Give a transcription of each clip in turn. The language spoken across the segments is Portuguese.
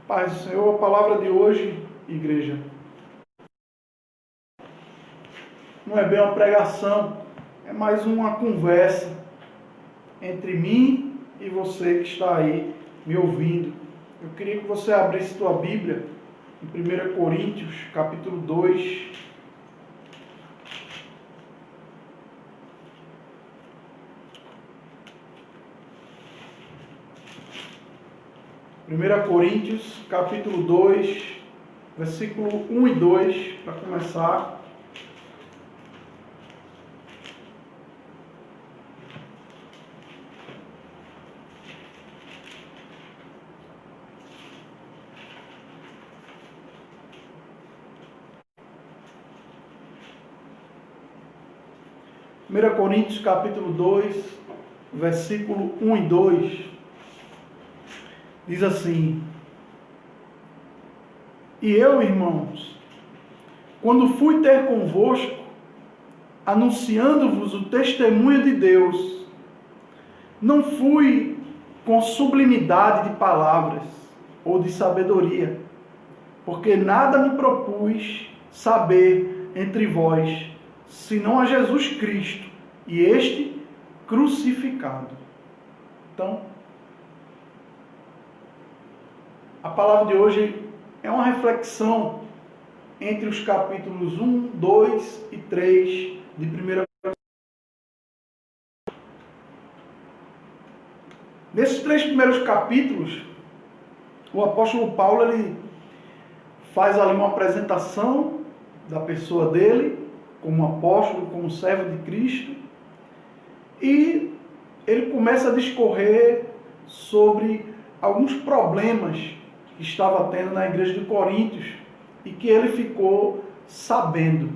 Paz do Senhor, a palavra de hoje, igreja, não é bem uma pregação, é mais uma conversa entre mim e você que está aí me ouvindo. Eu queria que você abrisse tua Bíblia em 1 Coríntios, capítulo 2. Primeira Coríntios, capítulo 2, versículo 1 e 2, para começar. Primeira Coríntios, capítulo 2, versículo 1 e 2. Diz assim: E eu, irmãos, quando fui ter convosco, anunciando-vos o testemunho de Deus, não fui com sublimidade de palavras ou de sabedoria, porque nada me propus saber entre vós, senão a Jesus Cristo, e este crucificado. Então, a palavra de hoje é uma reflexão entre os capítulos 1, 2 e 3 de 1. Nesses 3 primeiros capítulos, o apóstolo Paulo ele faz ali uma apresentação da pessoa dele, como apóstolo, como servo de Cristo, e ele começa a discorrer sobre alguns problemas que estava tendo na igreja de Coríntios e que ele ficou sabendo.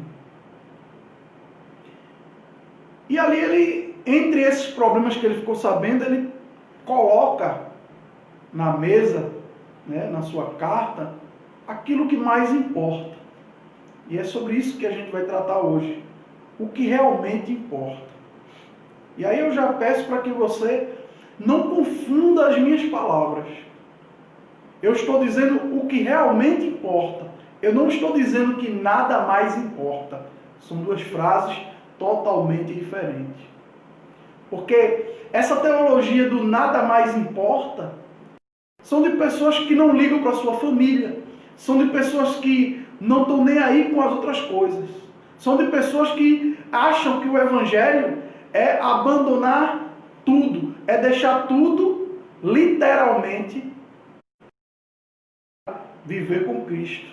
E ali ele, entre esses problemas que ele ficou sabendo, ele coloca na mesa, na sua carta, aquilo que mais importa. E é sobre isso que a gente vai tratar hoje. O que realmente importa. E aí eu já peço para que você não confunda as minhas palavras. Eu estou dizendo o que realmente importa. Eu não estou dizendo que nada mais importa. São duas frases totalmente diferentes. Porque essa teologia do nada mais importa são de pessoas que não ligam para a sua família. São de pessoas que não estão nem aí com as outras coisas. São de pessoas que acham que o evangelho é abandonar tudo. É deixar tudo, literalmente, viver com Cristo.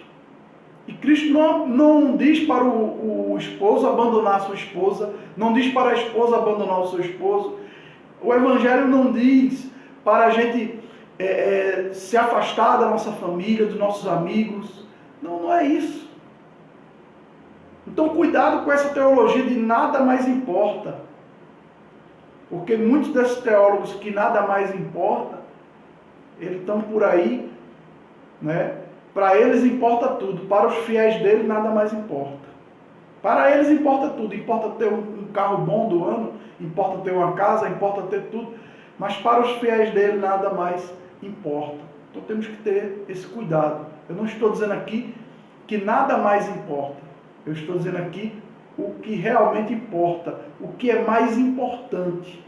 E Cristo não diz para o esposo abandonar a sua esposa, não diz para a esposa abandonar o seu esposo. O Evangelho não diz para a gente se afastar da nossa família, dos nossos amigos. Não é isso. Então cuidado com essa teologia de nada mais importa. Porque muitos desses teólogos que nada mais importa, eles estão por aí, Para eles importa tudo, para os fiéis dele nada mais importa. Para eles importa tudo, importa ter um carro bom do ano, importa ter uma casa, importa ter tudo, mas para os fiéis dele nada mais importa. Então temos que ter esse cuidado. Eu não estou dizendo aqui que nada mais importa. Eu estou dizendo aqui o que realmente importa, o que é mais importante.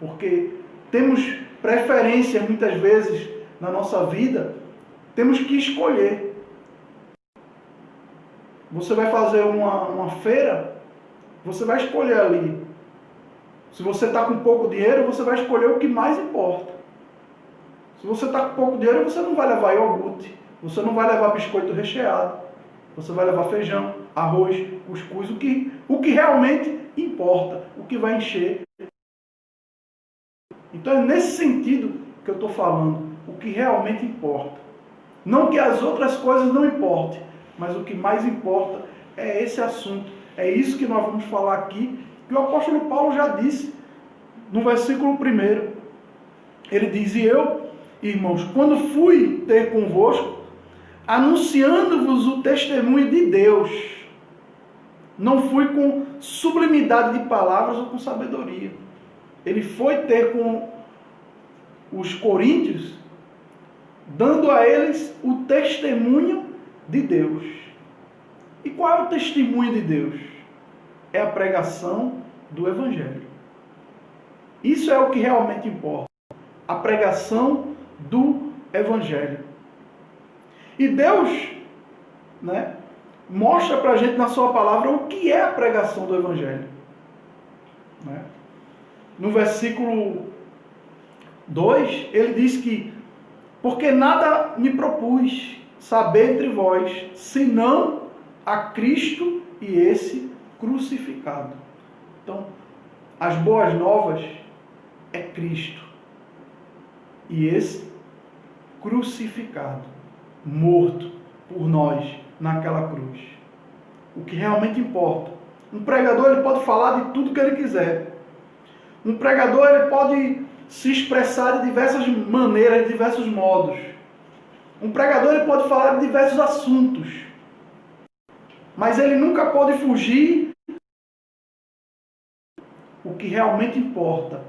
Porque temos preferência muitas vezes na nossa vida. Temos que escolher. Você vai fazer uma feira, você vai escolher ali. Se você está com pouco dinheiro, você vai escolher o que mais importa. Se você está com pouco dinheiro, você não vai levar iogurte, você não vai levar biscoito recheado, você vai levar feijão, arroz, cuscuz, o que realmente importa, o que vai encher. Então é nesse sentido que eu estou falando, o que realmente importa. Não que as outras coisas não importem, mas o que mais importa é esse assunto. É isso que nós vamos falar aqui, que o apóstolo Paulo já disse no versículo 1. Ele diz: E eu, irmãos, quando fui ter convosco, anunciando-vos o testemunho de Deus, não fui com sublimidade de palavras ou com sabedoria. Ele foi ter com os coríntios dando a eles o testemunho de Deus. E qual é o testemunho de Deus? É a pregação do Evangelho. Isso é o que realmente importa. A pregação do Evangelho. E Deus, mostra para a gente na sua palavra o que é a pregação do Evangelho. No versículo 2, ele diz que porque nada me propus saber entre vós, senão a Cristo e esse crucificado. Então, as boas novas é Cristo e esse crucificado, morto por nós naquela cruz. O que realmente importa. Um pregador ele pode falar de tudo que ele quiser. Um pregador ele pode se expressar de diversas maneiras, de diversos modos. Um pregador ele pode falar de diversos assuntos. Mas ele nunca pode fugir. O que realmente importa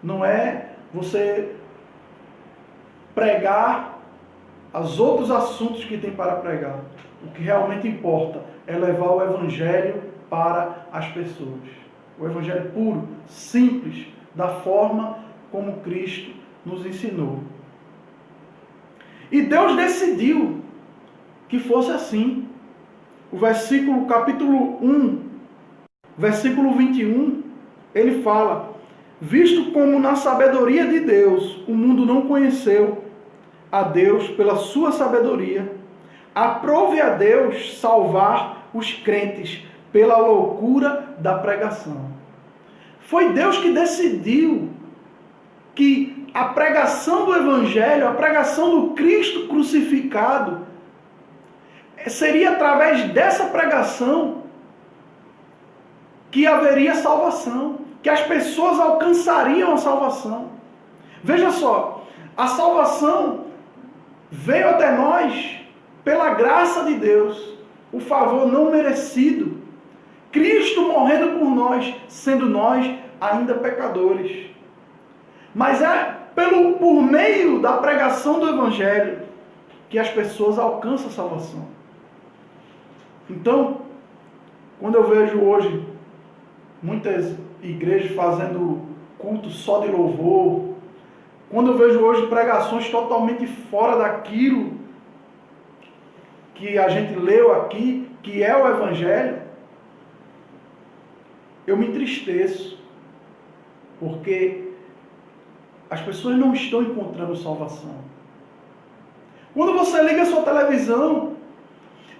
não é você pregar os outros assuntos que tem para pregar. O que realmente importa é levar o Evangelho para as pessoas. O Evangelho puro, simples, da forma como Cristo nos ensinou. E Deus decidiu que fosse assim. O capítulo 1, versículo 21, ele fala: visto como na sabedoria de Deus o mundo não conheceu a Deus pela sua sabedoria, aprove a Deus salvar os crentes pela loucura da pregação. Foi Deus que decidiu que a pregação do Evangelho, a pregação do Cristo crucificado, seria através dessa pregação que haveria salvação, que as pessoas alcançariam a salvação. Veja só, a salvação veio até nós pela graça de Deus, o favor não merecido. Cristo morrendo por nós, sendo nós ainda pecadores. Mas é por meio da pregação do Evangelho que as pessoas alcançam a salvação. Então, quando eu vejo hoje muitas igrejas fazendo culto só de louvor, quando eu vejo hoje pregações totalmente fora daquilo que a gente leu aqui, que é o Evangelho, eu me entristeço, porque as pessoas não estão encontrando salvação. Quando você liga a sua televisão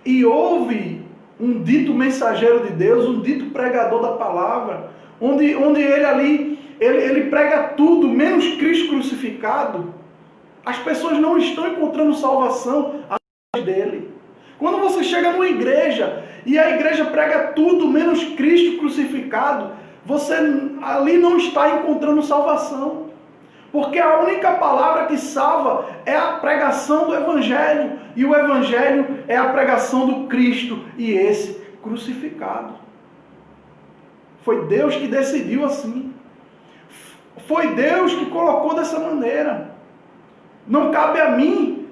e ouve um dito mensageiro de Deus, um dito pregador da palavra, onde ele ali, ele prega tudo, menos Cristo crucificado, as pessoas não estão encontrando salvação através dele. Quando você chega numa igreja e a igreja prega tudo menos Cristo crucificado, você ali não está encontrando salvação. Porque a única palavra que salva é a pregação do Evangelho. E o Evangelho é a pregação do Cristo e esse crucificado. Foi Deus que decidiu assim. Foi Deus que colocou dessa maneira. Não cabe a mim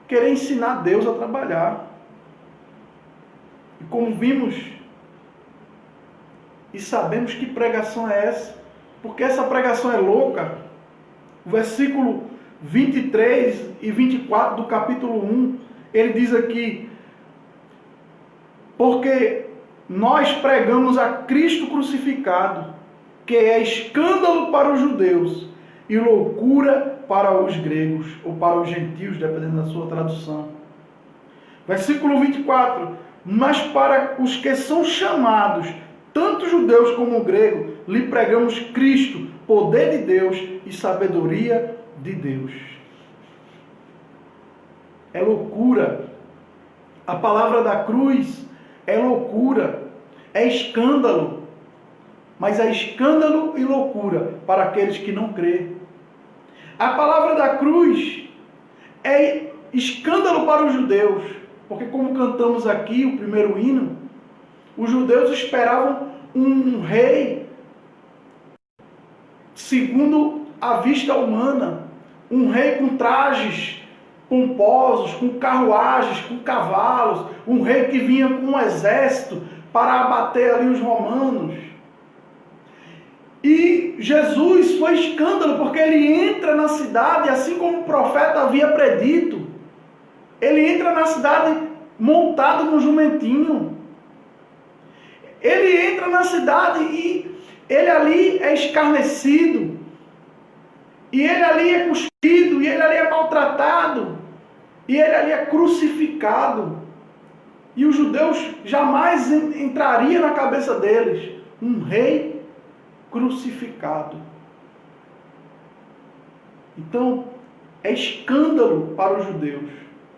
querer ensinar Deus a trabalhar. E como vimos e sabemos que pregação é essa, porque essa pregação é louca. O versículo 23 e 24 do capítulo 1, ele diz aqui: porque nós pregamos a Cristo crucificado, que é escândalo para os judeus e loucura para os gregos, ou para os gentios, dependendo da sua tradução. Versículo 24: mas para os que são chamados, tanto judeus como gregos, lhe pregamos Cristo, poder de Deus e sabedoria de Deus. É loucura. A palavra da cruz é loucura, é escândalo. Mas é escândalo e loucura para aqueles que não crêem. A palavra da cruz é escândalo para os judeus, porque como cantamos aqui o primeiro hino, os judeus esperavam um rei segundo a vista humana, um rei com trajes pomposos, com carruagens, com cavalos, um rei que vinha com um exército para abater ali os romanos. E Jesus foi escândalo, porque ele entra na cidade, assim como o profeta havia predito. Ele entra na cidade montado num jumentinho. Ele entra na cidade e ele ali é escarnecido. E ele ali é cuspido, e ele ali é maltratado. E ele ali é crucificado. E os judeus jamais entraria na cabeça deles um rei crucificado. Então, é escândalo para os judeus,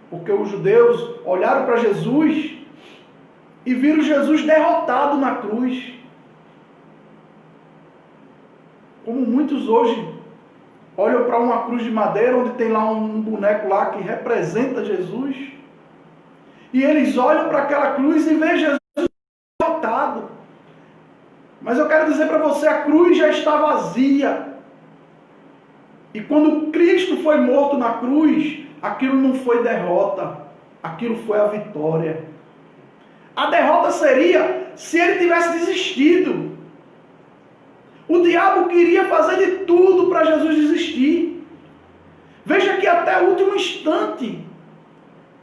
porque os judeus olharam para Jesus e viram Jesus derrotado na cruz. Como muitos hoje olham para uma cruz de madeira, onde tem lá um boneco lá que representa Jesus, e eles olham para aquela cruz e veem Jesus derrotado. Mas eu quero dizer para você, a cruz já está vazia. E quando Cristo foi morto na cruz, aquilo não foi derrota, aquilo foi a vitória. A derrota seria se ele tivesse desistido. O diabo queria fazer de tudo para Jesus desistir. Veja que até o último instante,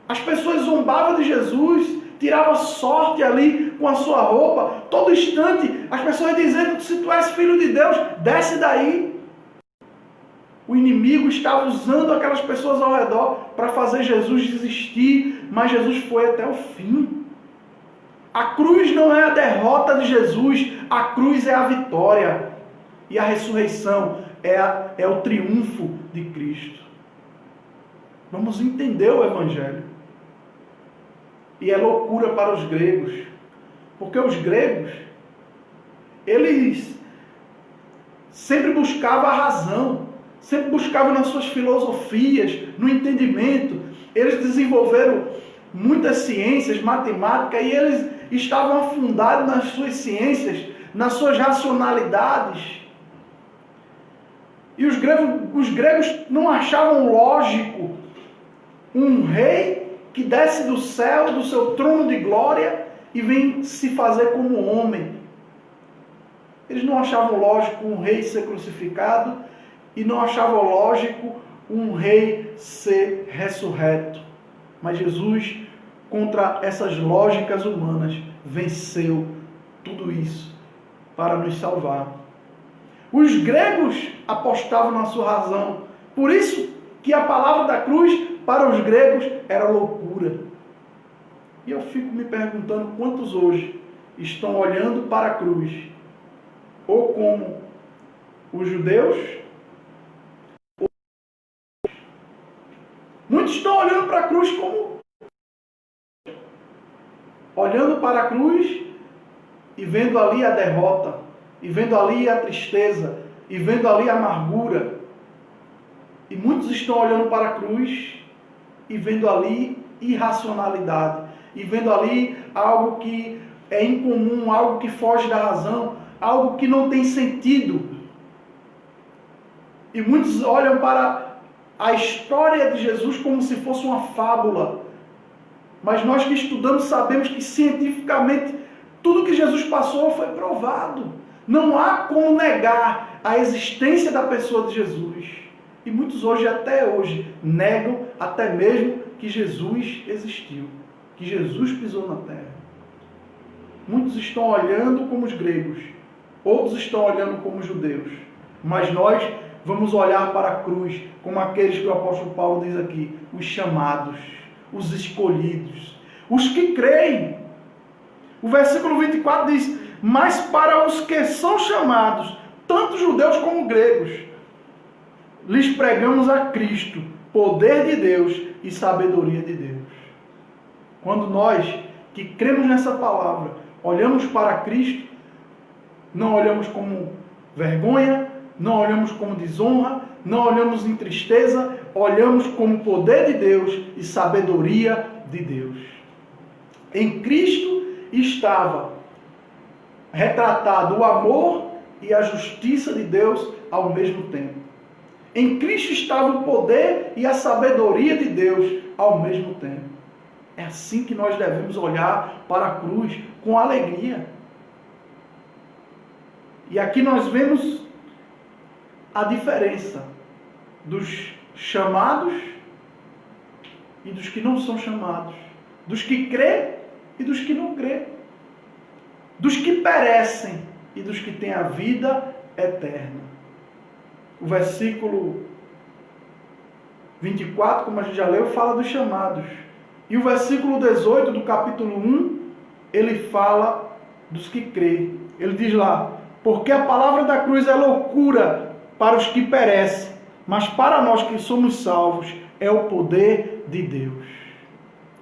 as pessoas zombavam de Jesus, tiravam sorte ali com a sua roupa. Todo instante, as pessoas dizendo: se tu és filho de Deus, desce daí. O inimigo estava usando aquelas pessoas ao redor para fazer Jesus desistir, mas Jesus foi até o fim. A cruz não é a derrota de Jesus, a cruz é a vitória. E a ressurreição é o triunfo de Cristo. Vamos entender o Evangelho. E é loucura para os gregos, porque os gregos, eles sempre buscavam a razão, sempre buscavam nas suas filosofias, no entendimento. Eles desenvolveram muitas ciências, matemática, e eles estavam afundados nas suas ciências, nas suas racionalidades. E os gregos não achavam lógico um rei que desce do céu, do seu trono de glória, e vem se fazer como homem. Eles não achavam lógico um rei ser crucificado, e não achavam lógico um rei ser ressurreto. Mas Jesus, contra essas lógicas humanas, venceu tudo isso para nos salvar. Os gregos apostavam na sua razão. Por isso que a palavra da cruz para os gregos era loucura. E eu fico me perguntando quantos hoje estão olhando para a cruz, ou como os judeus, ou... Muitos estão olhando para a cruz como... olhando para a cruz e vendo ali a derrota, e vendo ali a tristeza, e vendo ali a amargura. E muitos estão olhando para a cruz e vendo ali irracionalidade, e vendo ali algo que é incomum, algo que foge da razão, algo que não tem sentido. E muitos olham para a história de Jesus como se fosse uma fábula. Mas nós que estudamos sabemos que cientificamente tudo que Jesus passou foi provado. Não há como negar a existência da pessoa de Jesus. E muitos hoje, até hoje, negam até mesmo que Jesus existiu, que Jesus pisou na terra. Muitos estão olhando como os gregos, outros estão olhando como os judeus. Mas nós vamos olhar para a cruz como aqueles que o apóstolo Paulo diz aqui, os chamados, os escolhidos, os que creem. O versículo 24 diz: mas para os que são chamados, tanto judeus como gregos, lhes pregamos a Cristo, poder de Deus e sabedoria de Deus. Quando nós que cremos nessa palavra, olhamos para Cristo, não olhamos como vergonha, não olhamos como desonra, não olhamos em tristeza, olhamos como poder de Deus e sabedoria de Deus. Em Cristo estava retratado o amor e a justiça de Deus ao mesmo tempo. Em Cristo estava o poder e a sabedoria de Deus ao mesmo tempo. É assim que nós devemos olhar para a cruz, com alegria. E aqui nós vemos a diferença dos chamados e dos que não são chamados, dos que crê e dos que não crê, dos que perecem e dos que têm a vida eterna. O versículo 24, como a gente já leu, fala dos chamados. E o versículo 18 do capítulo 1, ele fala dos que creem. Ele diz lá: porque a palavra da cruz é loucura para os que perecem, mas para nós que somos salvos é o poder de Deus.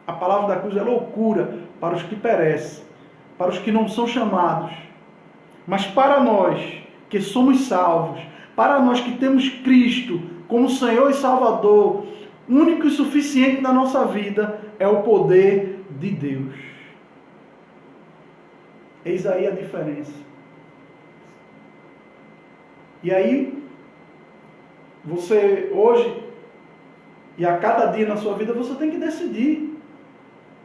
A palavra da cruz é loucura para os que perecem, para os que não são chamados. Mas para nós que somos salvos, para nós que temos Cristo como Senhor e Salvador, único e suficiente na nossa vida, é o poder de Deus. Eis aí a diferença. E aí, você hoje e a cada dia na sua vida, você tem que decidir.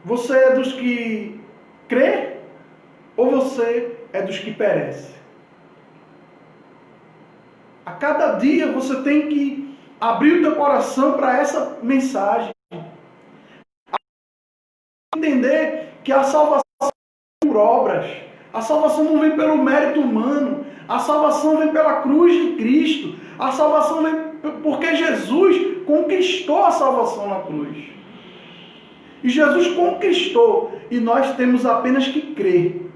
Você é dos que crê ou você é dos que perece? A cada dia você tem que abrir o teu coração para essa mensagem. Entender que a salvação não vem por obras. A salvação não vem pelo mérito humano. A salvação vem pela cruz de Cristo. A salvação vem porque Jesus conquistou a salvação na cruz. E Jesus conquistou. E nós temos apenas que crer.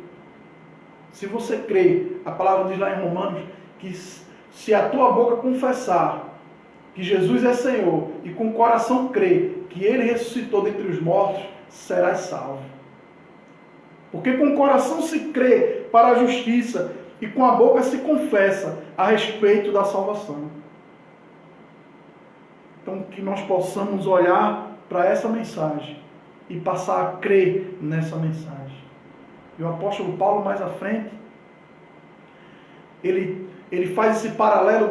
Se você crê, a palavra diz lá em Romanos, que se a tua boca confessar que Jesus é Senhor e com o coração crer que Ele ressuscitou dentre os mortos, serás salvo. Porque com o coração se crê para a justiça e com a boca se confessa a respeito da salvação. Então que nós possamos olhar para essa mensagem e passar a crer nessa mensagem. E o apóstolo Paulo mais à frente, ele faz esse paralelo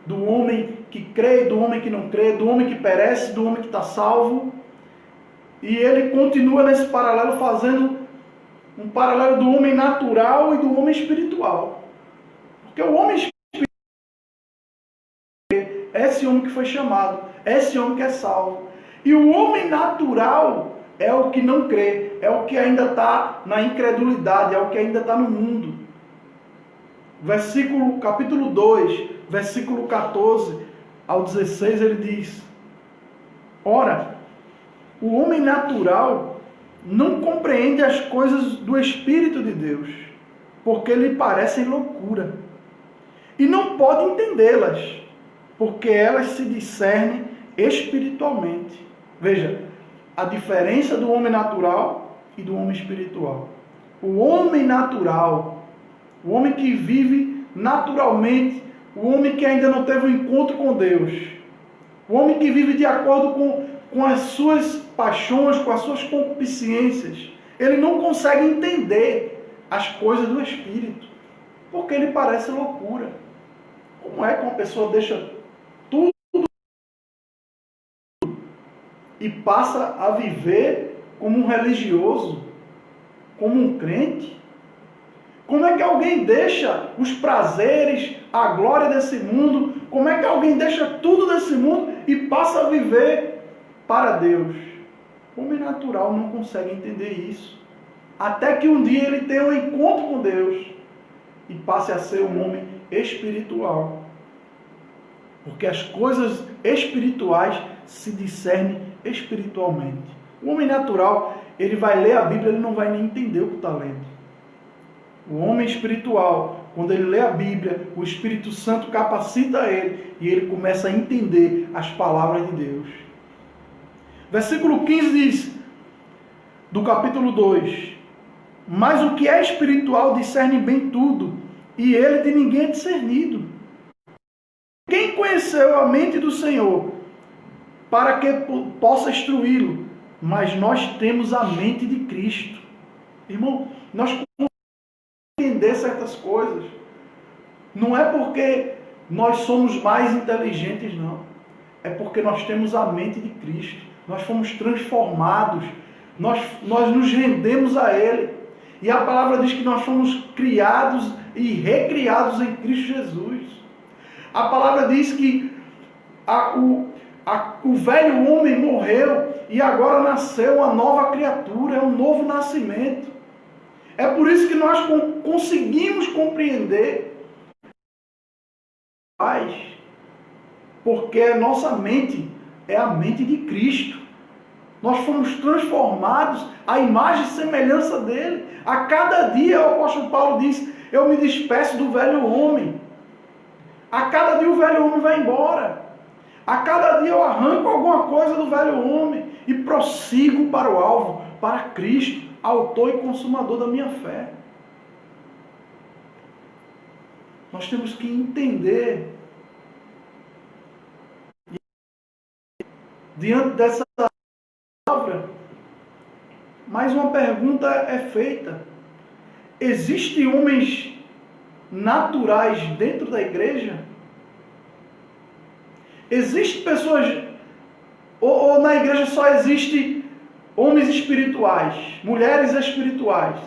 do homem que crê, do homem que não crê, do homem que perece, do homem que está salvo. E ele continua nesse paralelo fazendo um paralelo do homem natural e do homem espiritual. Porque o homem espiritual é esse homem que foi chamado, é esse homem que é salvo. E o homem natural é o que não crê, é o que ainda está na incredulidade, é o que ainda está no mundo. Capítulo 2, versículo 14 ao 16, ele diz: ora, o homem natural não compreende as coisas do Espírito de Deus, porque lhe parecem loucura, e não pode entendê-las, porque elas se discernem espiritualmente. Veja, a diferença do homem natural e do homem espiritual. O homem natural, o homem que vive naturalmente, o homem que ainda não teve um encontro com Deus, o homem que vive de acordo com as suas paixões, com as suas concupiscências, ele não consegue entender as coisas do Espírito, porque ele parece loucura. Como é que uma pessoa deixa tudo e passa a viver como um religioso, como um crente? Como é que alguém deixa os prazeres, a glória desse mundo? Como é que alguém deixa tudo desse mundo e passa a viver para Deus? O homem natural não consegue entender isso. Até que um dia ele tenha um encontro com Deus e passe a ser um homem espiritual. Porque as coisas espirituais se discernem espiritualmente. O homem natural, ele vai ler a Bíblia, ele não vai nem entender o que está lendo. O homem espiritual, quando ele lê a Bíblia, o Espírito Santo capacita ele e ele começa a entender as palavras de Deus. Versículo 15 diz, do capítulo 2: mas o que é espiritual discerne bem tudo, e ele de ninguém é discernido. Quem conheceu a mente do Senhor, para que possa instruí-lo? Mas nós temos a mente de Cristo. Irmão, nós entender certas coisas. Não é porque nós somos mais inteligentes, não. É porque nós temos a mente de Cristo. Nós fomos transformados. Nós nos rendemos a Ele. E a palavra diz que nós fomos criados e recriados em Cristo Jesus. A palavra diz que o velho homem morreu e agora nasceu uma nova criatura, é um novo nascimento. É por isso que nós conseguimos compreender paz, porque a nossa mente é a mente de Cristo. Nós fomos transformados à imagem e semelhança dele. A cada dia, o apóstolo Paulo diz, eu me despeço do velho homem. A cada dia o velho homem vai embora. A cada dia eu arranco alguma coisa do velho homem e prossigo para o alvo, para Cristo, autor e consumador da minha fé. Nós temos que entender, diante dessa palavra, mais uma pergunta é feita. Existem homens naturais dentro da igreja? Existem pessoas, ou na igreja só existe homens espirituais, mulheres espirituais?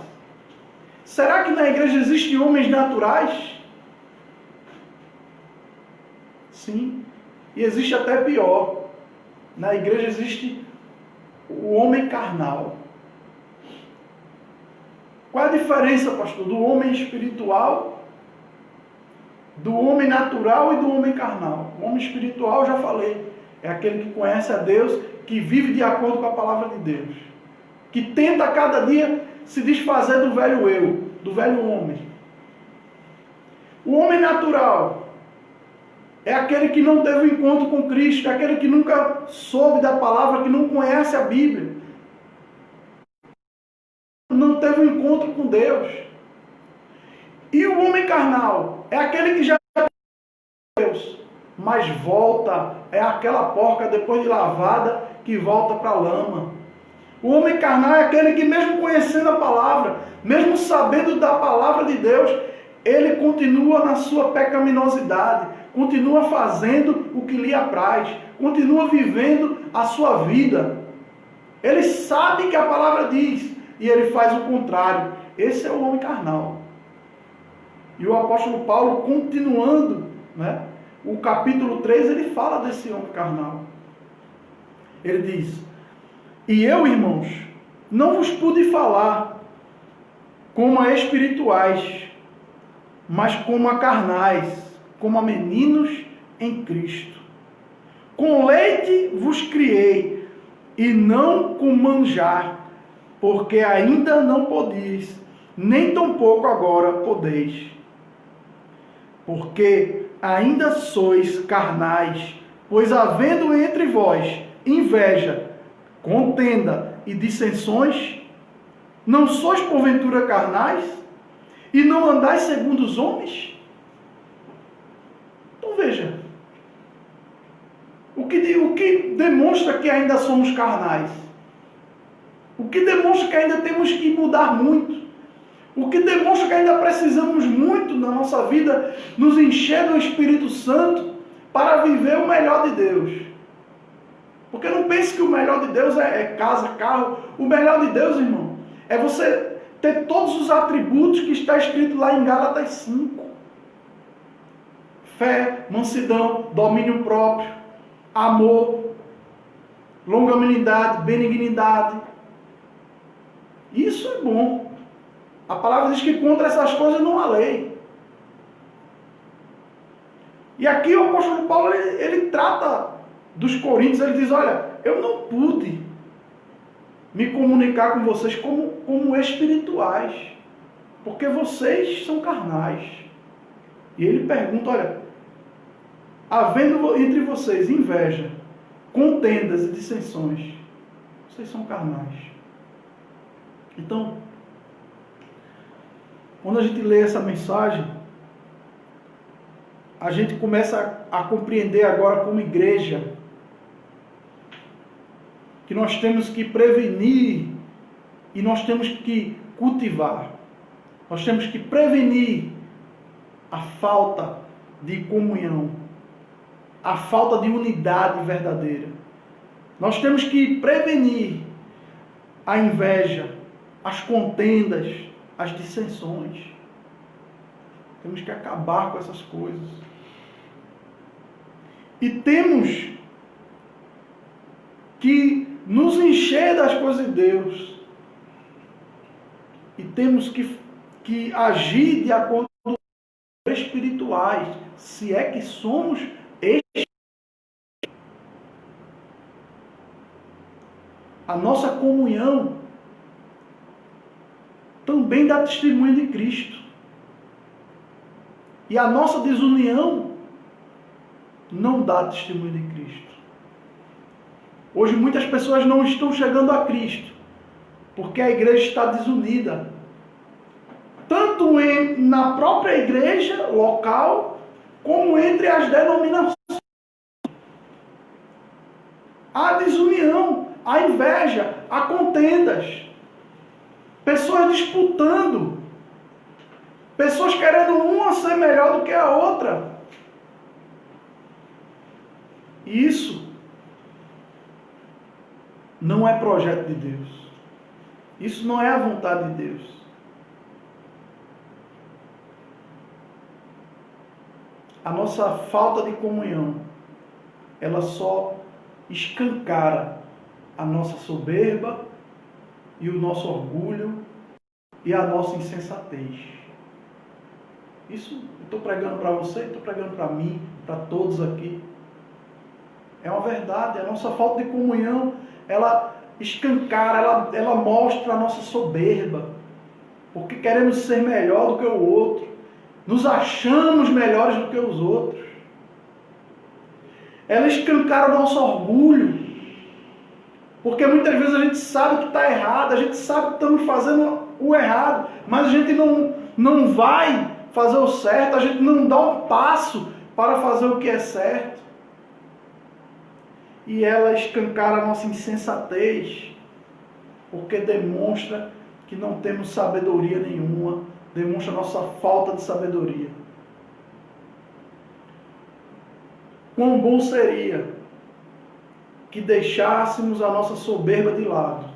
Será que na igreja existem homens naturais? Sim. E existe até pior. Na igreja existe o homem carnal. Qual é a diferença, pastor, do homem espiritual, do homem natural e do homem carnal? O homem espiritual, já falei, é aquele que conhece a Deus, que vive de acordo com a palavra de Deus, que tenta a cada dia se desfazer do velho eu, do velho homem. O homem natural é aquele que não teve um encontro com Cristo, é aquele que nunca soube da palavra, que não conhece a Bíblia, não teve um encontro com Deus. E o homem carnal é aquele que já Deus, mas volta, é aquela porca depois de lavada que volta para a lama. O homem carnal é aquele que, mesmo conhecendo a palavra, mesmo sabendo da palavra de Deus, ele continua na sua pecaminosidade, continua fazendo o que lhe apraz, continua vivendo a sua vida. Ele sabe que a palavra diz e ele faz o contrário. Esse é o homem carnal. E o apóstolo Paulo, continuando, né, o capítulo 3, ele fala desse homem carnal. Ele diz: e eu, irmãos, não vos pude falar como a espirituais, mas como a carnais, como a meninos em Cristo. Com leite vos criei, e não com manjar, porque ainda não podeis, nem tampouco agora podeis. Porque ainda sois carnais, pois havendo entre vós inveja, contenda e dissensões, não sois porventura carnais, e não andais segundo os homens? Então veja, o que demonstra que ainda somos carnais? O que demonstra que ainda temos que mudar muito? O que demonstra que ainda precisamos muito na nossa vida nos encher do Espírito Santo para viver o melhor de Deus? Porque não pense que o melhor de Deus é casa, carro. O melhor de Deus, irmão, é você ter todos os atributos que está escrito lá em Gálatas 5. Fé, mansidão, domínio próprio, amor, longanimidade, benignidade. Isso é bom. A palavra diz que contra essas coisas não há lei. E aqui o apóstolo Paulo, ele trata dos coríntios, ele diz: olha, eu não pude me comunicar com vocês como espirituais, porque vocês são carnais. E ele pergunta: olha, havendo entre vocês inveja, contendas e dissensões, vocês são carnais. Então, quando a gente lê essa mensagem, a gente começa a compreender agora como igreja que nós temos que prevenir e nós temos que cultivar. Nós temos que prevenir a falta de comunhão, a falta de unidade verdadeira. Nós temos que prevenir a inveja, as contendas, as dissensões. Temos que acabar com essas coisas. E temos que nos encher das coisas de Deus. E temos que agir de acordo com os espirituais, se é que somos espirituais. A nossa comunhão também dá testemunho de Cristo. E a nossa desunião não dá testemunho de Cristo. Hoje muitas pessoas não estão chegando a Cristo, porque a igreja está desunida. Tanto na própria igreja local, como entre as denominações. Há desunião, há inveja, há contendas. Pessoas disputando. Pessoas querendo uma ser melhor do que a outra. E isso não é projeto de Deus. Isso não é a vontade de Deus. A nossa falta de comunhão, ela só escancara a nossa soberba e o nosso orgulho e a nossa insensatez. Isso eu estou pregando para você, estou pregando para mim, para todos aqui. É uma verdade. A nossa falta de comunhão, ela escancara, ela mostra a nossa soberba. Porque queremos ser melhor do que o outro. Nos achamos melhores do que os outros. Ela escancara o nosso orgulho. Porque muitas vezes a gente sabe que está errado, a gente sabe que estamos fazendo o errado, mas a gente não vai fazer o certo, a gente não dá um passo para fazer o que é certo. E ela escancara a nossa insensatez, porque demonstra que não temos sabedoria nenhuma, demonstra a nossa falta de sabedoria. Quão bom seria que deixássemos a nossa soberba de lado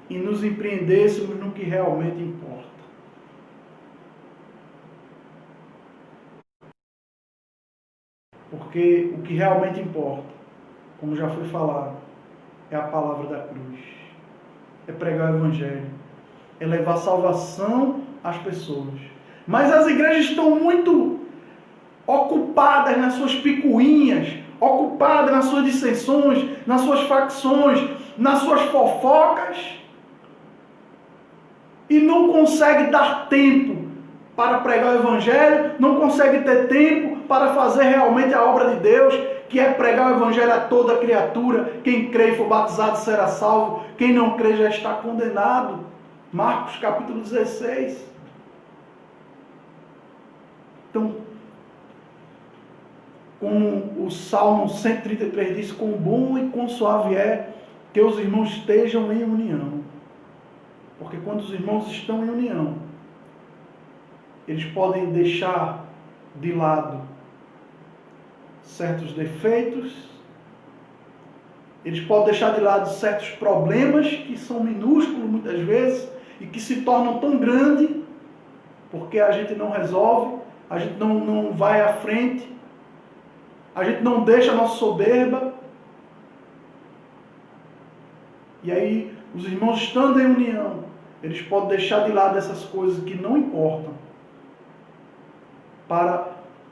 e nos empreendêssemos no que realmente importa. Porque o que realmente importa, como já foi falado, é a palavra da cruz. É pregar o Evangelho. É levar salvação às pessoas. Mas as igrejas estão muito ocupadas nas suas picuinhas, ocupadas nas suas dissensões, nas suas facções, nas suas fofocas, e não consegue dar tempo para pregar o Evangelho, não consegue ter tempo para fazer realmente a obra de Deus, que é pregar o Evangelho a toda criatura. Quem crê e for batizado será salvo, quem não crê já está condenado. Marcos capítulo 16. Então, como o Salmo 133 diz, quão bom e quão suave é que os irmãos estejam em união. Porque quando os irmãos estão em união, eles podem deixar de lado certos defeitos, eles podem deixar de lado certos problemas que são minúsculos muitas vezes e que se tornam tão grandes porque a gente não resolve, a gente não vai à frente, a gente não deixa a nossa soberba. E aí, os irmãos estando em união, eles podem deixar de lado essas coisas que não importam para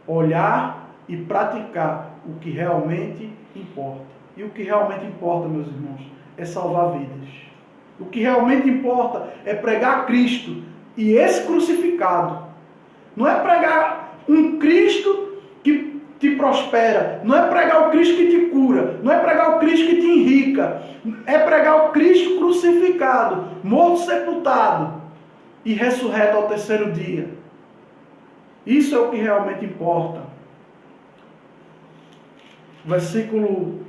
olhar e praticar o que realmente importa. E o que realmente importa, meus irmãos, é salvar vidas. O que realmente importa é pregar Cristo e esse crucificado. Não é pregar um Cristo que te prospera, não é pregar o Cristo que te cura, não é pregar o Cristo que te enrica, é pregar o Cristo crucificado, morto, sepultado e ressurreto ao terceiro dia. Isso é o que realmente importa. Versículo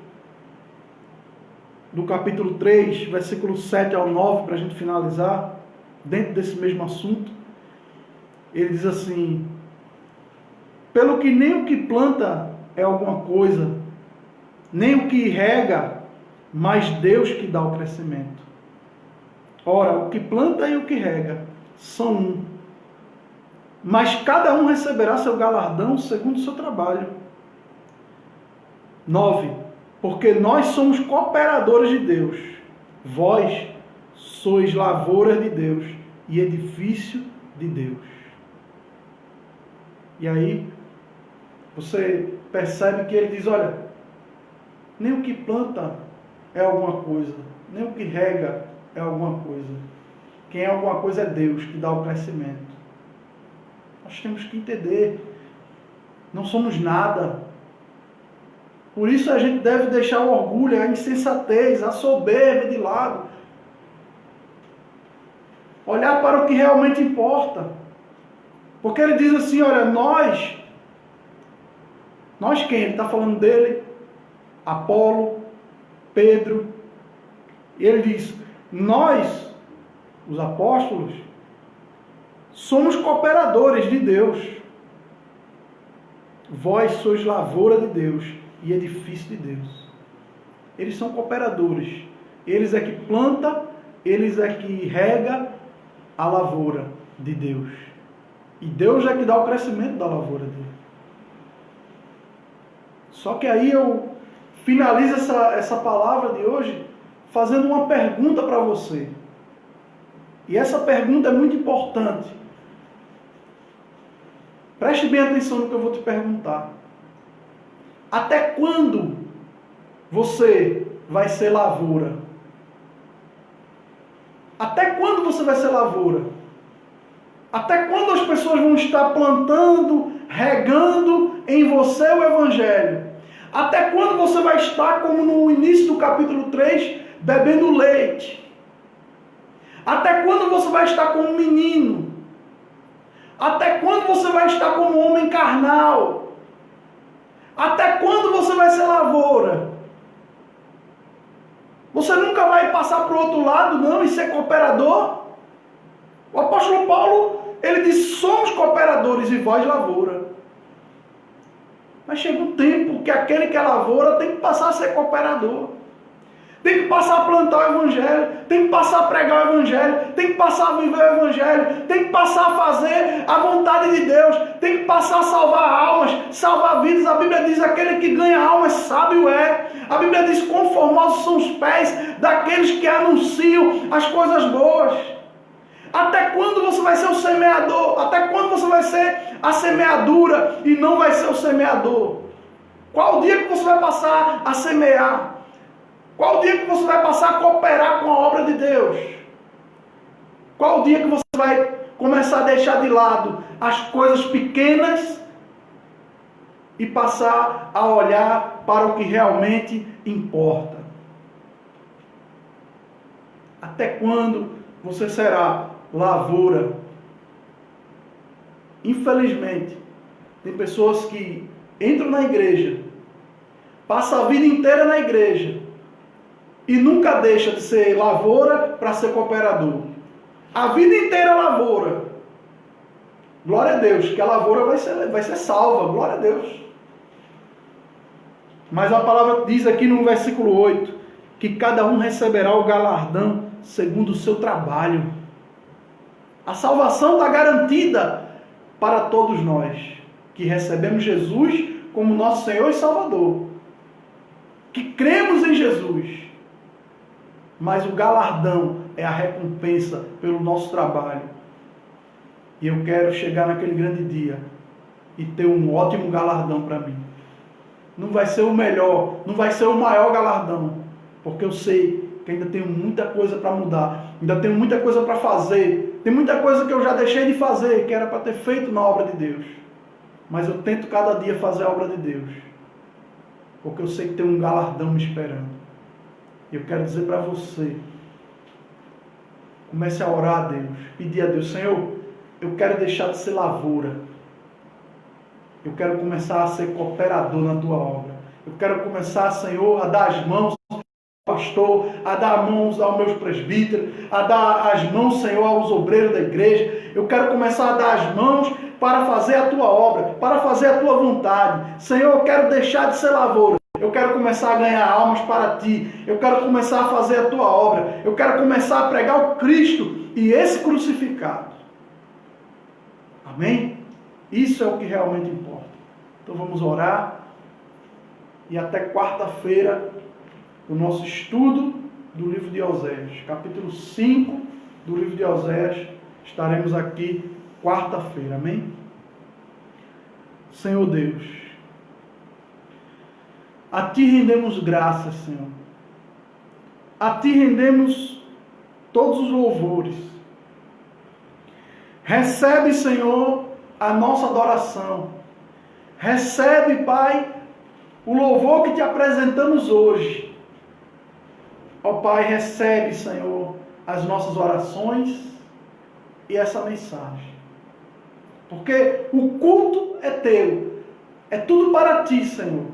do capítulo 3, versículo 7 ao 9, para a gente finalizar, dentro desse mesmo assunto, ele diz assim: Pelo que nem o que planta é alguma coisa, nem o que rega, mas Deus que dá o crescimento. Ora, o que planta e o que rega são um, mas cada um receberá seu galardão segundo o seu trabalho. 9. Porque nós somos cooperadores de Deus. Vós sois lavouras de Deus e edifício de Deus. E aí, você percebe que ele diz, olha, nem o que planta é alguma coisa, nem o que rega é alguma coisa. Quem é alguma coisa é Deus, que dá o crescimento. Nós temos que entender, não somos nada. Por isso a gente deve deixar o orgulho, a insensatez, a soberba de lado. Olhar para o que realmente importa. Porque ele diz assim, olha, nós quem? Ele está falando dele, Apolo, Pedro. E ele diz, nós, os apóstolos, somos cooperadores de Deus. Vós sois lavoura de Deus e edifício de Deus. Eles são cooperadores. Eles é que planta, eles é que rega a lavoura de Deus. E Deus é que dá o crescimento da lavoura dele. Só que aí eu finalizo essa palavra de hoje fazendo uma pergunta para você. E essa pergunta é muito importante. Preste bem atenção no que eu vou te perguntar. Até quando você vai ser lavoura? Até quando você vai ser lavoura? Até quando as pessoas vão estar plantando, regando em você o Evangelho? Até quando você vai estar, como no início do capítulo 3, bebendo leite? Até quando você vai estar como um menino? Até quando você vai estar como um homem carnal? Até quando você vai ser lavoura? Você nunca vai passar para o outro lado, não, e ser cooperador? O apóstolo Paulo, ele diz, somos cooperadores e vós lavoura. Mas chega um tempo que aquele que é lavoura tem que passar a ser cooperador. Tem que passar a plantar o Evangelho, tem que passar a pregar o Evangelho, tem que passar a viver o Evangelho, tem que passar a fazer a vontade de Deus, tem que passar a salvar almas, salvar vidas. A Bíblia diz, aquele que ganha almas, sábio é. A Bíblia diz, quão formosos são os pés daqueles que anunciam as coisas boas. Até quando você vai ser o semeador? Até quando você vai ser a semeadura e não vai ser o semeador? Qual o dia que você vai passar a semear? Qual o dia que você vai passar a cooperar com a obra de Deus? Qual o dia que você vai começar a deixar de lado as coisas pequenas e passar a olhar para o que realmente importa? Até quando você será lavoura? Infelizmente, tem pessoas que entram na igreja, passam a vida inteira na igreja, e nunca deixa de ser lavoura para ser cooperador. A vida inteira é lavoura. Glória a Deus, que a lavoura vai ser salva. Glória a Deus. Mas a palavra diz aqui no versículo 8, que cada um receberá o galardão segundo o seu trabalho. A salvação está garantida para todos nós, que recebemos Jesus como nosso Senhor e Salvador. Que cremos em Jesus. Mas o galardão é a recompensa pelo nosso trabalho. E eu quero chegar naquele grande dia e ter um ótimo galardão para mim. Não vai ser o melhor, não vai ser o maior galardão, porque eu sei que ainda tenho muita coisa para mudar, ainda tenho muita coisa para fazer, tem muita coisa que eu já deixei de fazer, que era para ter feito na obra de Deus. Mas eu tento cada dia fazer a obra de Deus, porque eu sei que tem um galardão me esperando. Eu quero dizer para você, comece a orar a Deus, pedir a Deus, Senhor, eu quero deixar de ser lavoura, eu quero começar a ser cooperador na tua obra, eu quero começar, Senhor, a dar as mãos ao pastor, a dar as mãos aos meus presbíteros, a dar as mãos, Senhor, aos obreiros da igreja, Eu quero começar a dar as mãos para fazer a tua obra, para fazer a tua vontade. Senhor, eu quero deixar de ser lavoura. Eu quero começar a ganhar almas para ti. Eu quero começar a fazer a tua obra. Eu quero começar a pregar o Cristo e esse crucificado. Amém? Isso é o que realmente importa. Então vamos orar. E até quarta-feira, o nosso estudo do livro de Oséias, capítulo 5 do livro de Oséias. Estaremos aqui quarta-feira. Amém? Senhor Deus, a Ti rendemos graças, Senhor. A Ti rendemos todos os louvores. Recebe, Senhor, a nossa adoração. Recebe, Pai, o louvor que Te apresentamos hoje. Ó Pai, recebe, Senhor, as nossas orações e essa mensagem. Porque o culto é Teu. É tudo para Ti, Senhor.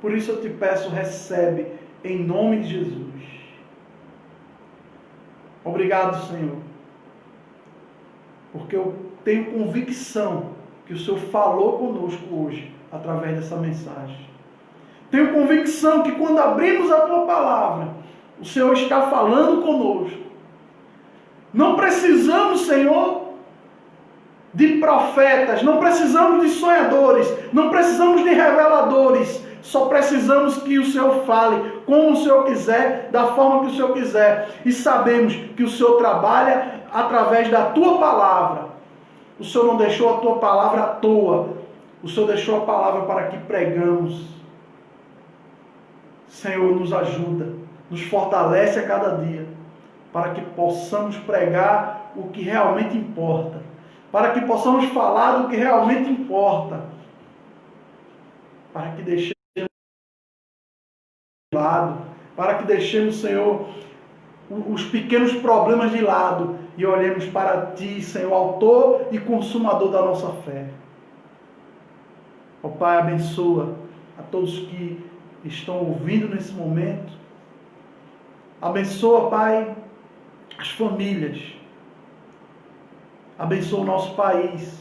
Por isso eu te peço, recebe em nome de Jesus. Obrigado, Senhor. Porque eu tenho convicção que o Senhor falou conosco hoje, através dessa mensagem. Tenho convicção que quando abrimos a Tua palavra, o Senhor está falando conosco. Não precisamos, Senhor, de profetas, não precisamos de sonhadores, não precisamos de reveladores. Só precisamos que o Senhor fale como o Senhor quiser, da forma que o Senhor quiser. E sabemos que o Senhor trabalha através da Tua palavra. O Senhor não deixou a Tua palavra à toa. O Senhor deixou a palavra para que pregamos. Senhor, nos ajuda, nos fortalece a cada dia, para que possamos pregar o que realmente importa. Para que possamos falar do que realmente importa. Para que deixemos de lado, para que deixemos, Senhor, os pequenos problemas de lado e olhemos para Ti, Senhor, autor e consumador da nossa fé. Ó Pai, abençoa a todos que estão ouvindo nesse momento. Abençoa, Pai, as famílias. Abençoa o nosso país.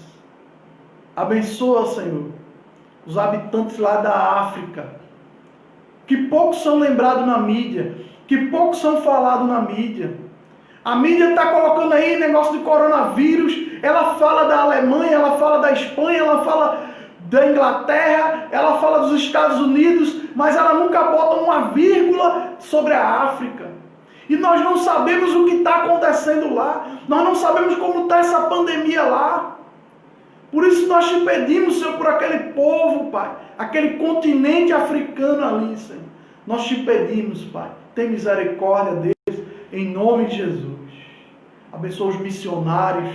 Abençoa, Senhor, os habitantes lá da África, que poucos são lembrados na mídia, que poucos são falados na mídia. A mídia está colocando aí negócio de coronavírus, ela fala da Alemanha, ela fala da Espanha, ela fala da Inglaterra, ela fala dos Estados Unidos, mas ela nunca bota uma vírgula sobre a África. E nós não sabemos o que está acontecendo lá, nós não sabemos como está essa pandemia lá. Por isso nós te pedimos, Senhor, por aquele povo, Pai, aquele continente africano ali, Senhor. Nós te pedimos, Pai, tem misericórdia deles, em nome de Jesus. Abençoa os missionários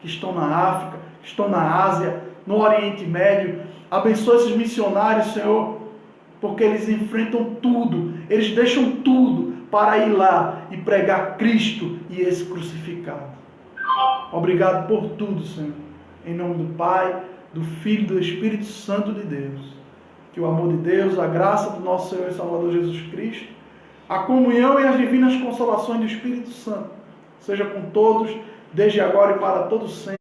que estão na África, que estão na Ásia, no Oriente Médio. Abençoa esses missionários, Senhor, porque eles enfrentam tudo, eles deixam tudo para ir lá e pregar Cristo e esse crucificado. Obrigado por tudo, Senhor. Em nome do Pai, do Filho e do Espírito Santo de Deus. Que o amor de Deus, a graça do nosso Senhor e Salvador Jesus Cristo, a comunhão e as divinas consolações do Espírito Santo seja com todos, desde agora e para todos sempre.